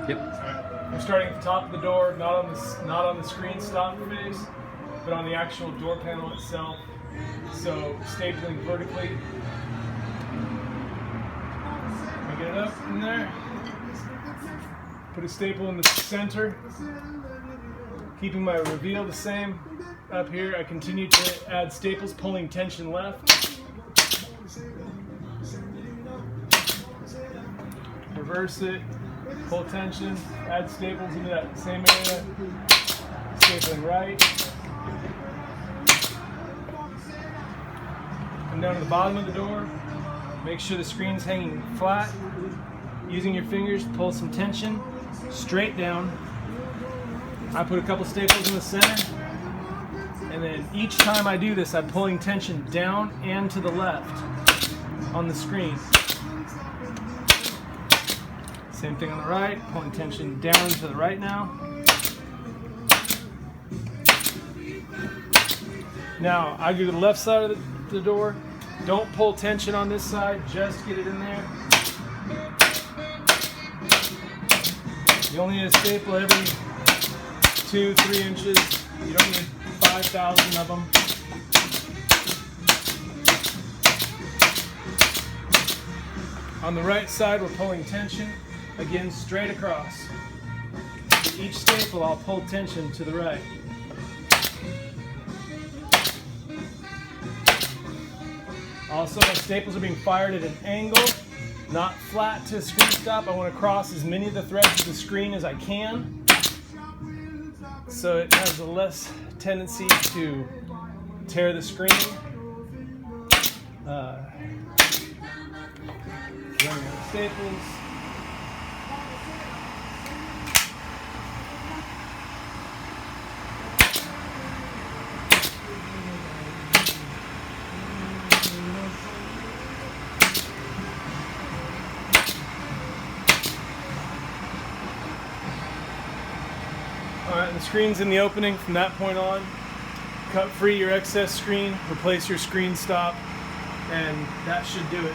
Yep. I'm starting at the top of the door, not on the screen stop face, but on the actual door panel itself. So stapling vertically. I get it up in there. Put a staple in the center, keeping my reveal the same. Up here, I continue to add staples, pulling tension left. Reverse it, pull tension, add staples into that same area, stapling right. Come down to the bottom of the door, make sure the screen's hanging flat. Using your fingers, pull some tension straight down. I put a couple staples in the center, and then each time I do this, I'm pulling tension down and to the left on the screen. Same thing on the right, pulling tension down to the right now. Now, I do the left side of the door. Don't pull tension on this side, just get it in there. You only need a staple every 2-3 inches. You don't need 5,000 of them. On the right side, we're pulling tension, again, straight across. With each staple, I'll pull tension to the right. Also, my staples are being fired at an angle, not flat to screen stop. I want to cross as many of the threads of the screen as I can, so it has a less tendency to tear the screen. Running out of staples. Alright, the screen's in the opening from that point on. Cut free your excess screen, replace your screen stop, and that should do it.